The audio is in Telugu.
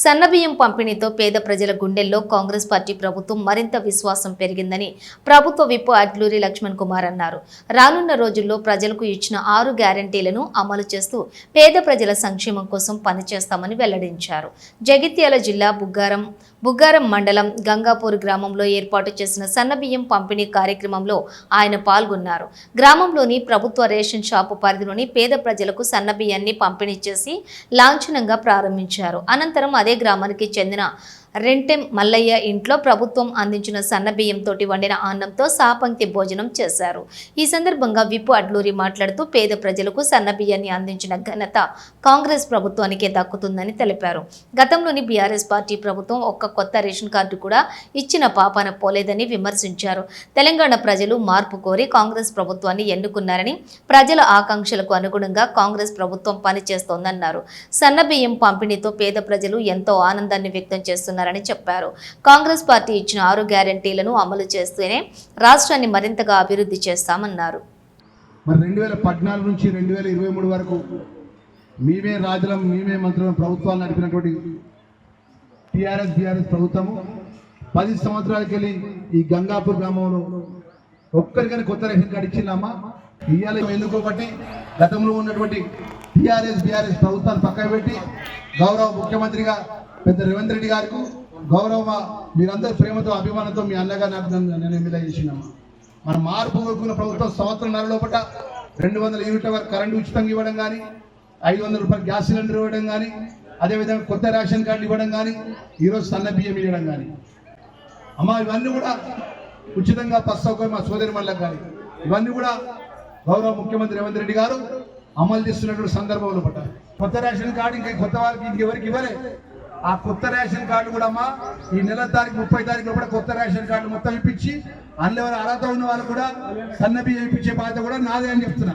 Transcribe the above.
సన్నబియ్యం పంపిణీతో పేద ప్రజల గుండెల్లో కాంగ్రెస్ పార్టీ ప్రభుత్వం మరింత విశ్వాసం పెరిగిందని ప్రభుత్వ విప్ అడ్లూరి లక్ష్మణ్ కుమార్ అన్నారు. రానున్న రోజుల్లో ప్రజలకు ఇచ్చిన 6 గ్యారంటీలను అమలు చేస్తూ పేద ప్రజల సంక్షేమం కోసం పనిచేస్తామని వెల్లడించారు. జగిత్యాల జిల్లా బుగ్గారం మండలం గంగాపూర్ గ్రామంలో ఏర్పాటు చేసిన సన్నబియ్యం పంపిణీ కార్యక్రమంలో ఆయన పాల్గొన్నారు. గ్రామంలోని ప్రభుత్వ రేషన్ షాపు పరిధిలోని పేద ప్రజలకు సన్నబియ్యాన్ని పంపిణీ చేసి లాంఛనంగా ప్రారంభించారు. అనంతరం అదే గ్రామానికి చెందిన రెంటెం మల్లయ్య ఇంట్లో ప్రభుత్వం అందించిన సన్నబియ్యంతో వండిన అన్నంతో సాపంక్తి భోజనం చేశారు. ఈ సందర్భంగా విప్ అడ్లూరి మాట్లాడుతూ పేద ప్రజలకు సన్నబియ్యాన్ని అందించిన ఘనత కాంగ్రెస్ ప్రభుత్వానికే దక్కుతుందని తెలిపారు. గతంలోని బీఆర్ఎస్ పార్టీ ప్రభుత్వం ఒక్క కొత్త రేషన్ కార్డు కూడా ఇచ్చిన పాపాన పోలేదని విమర్శించారు. తెలంగాణ ప్రజలు మార్పు కోరి కాంగ్రెస్ ప్రభుత్వాన్ని ఎన్నుకున్నారని, ప్రజల ఆకాంక్షలకు అనుగుణంగా కాంగ్రెస్ ప్రభుత్వం పనిచేస్తోందన్నారు. సన్నబియ్యం పంపిణీతో పేద ప్రజలు ఎంతో ఆనందాన్ని వ్యక్తం చేస్తున్నారు చెప్పారు. కాంగ్రెస్ పార్టీ ఇచ్చిన 6 గ్యారంటీలను అమలు చేస్తూనే రాష్ట్రాన్ని మరింతగా అభివృద్ధి చేస్తామన్నారు. మరి 2014 నుంచి 2023 వరకు మేమే రాజులం మేమే మంత్రులం ప్రభుత్వాలు నడిపినటువంటి బీఆర్ఎస్ ప్రభుత్వము 10 సంవత్సరాలకి వెళ్ళి ఈ గంగాపూర్ గ్రామంలో ఒక్కరికైనా కొత్త రేషన్ కార్డు ఇచ్చిందమ్మా. ఇవాళ ఎందుకోబట్టి గతంలో ఉన్నటువంటి బీఆర్ఎస్ ప్రభుత్వాన్ని పక్కన పెట్టి గౌరవ ముఖ్యమంత్రిగా పెద్ద రేవంత్ రెడ్డి గారికి గౌరవ మీరందరూ ప్రేమతో అభిమానంతో మీ అన్నగా నేను ఎమ్మెల్యే చేసినామా. మన మార్పు కోరుకున్న ప్రభుత్వం సంవత్సరం లోపల 200 యూనిట్ల వరకు కరెంటు ఉచితంగా ఇవ్వడం కానీ, 500 రూపాయలు గ్యాస్ సిలిండర్ ఇవ్వడం కానీ, అదేవిధంగా కొత్త రేషన్ కార్డు ఇవ్వడం కానీ, ఈరోజు సన్న బియ్యం ఇవ్వడం కానీ అమ్మా, ఇవన్నీ కూడా ఉచితంగా బస్ సౌకర్యం మా సోదరి మళ్ళకి కానీ ఇవన్నీ కూడా గౌరవ ముఖ్యమంత్రి రేవంత్ రెడ్డి గారు అమలు చేస్తున్నటువంటి సందర్భంలో పట్ట కొత్త రేషన్ కార్డు ఇంకా కొత్త వారికి ఇంకెవరికి ఇవ్వలే. ఆ కొత్త రేషన్ కార్డు కూడా అమ్మా ఈ నెల తారీఖు 30 తారీఖులో కూడా కొత్త రేషన్ కార్డు మొత్తం ఇప్పించి అందులో అర్హత ఉన్న వాళ్ళు కూడా సన్న బియ్యం ఇప్పించే బాధ్యత కూడా నాదే అని చెప్తున్నా.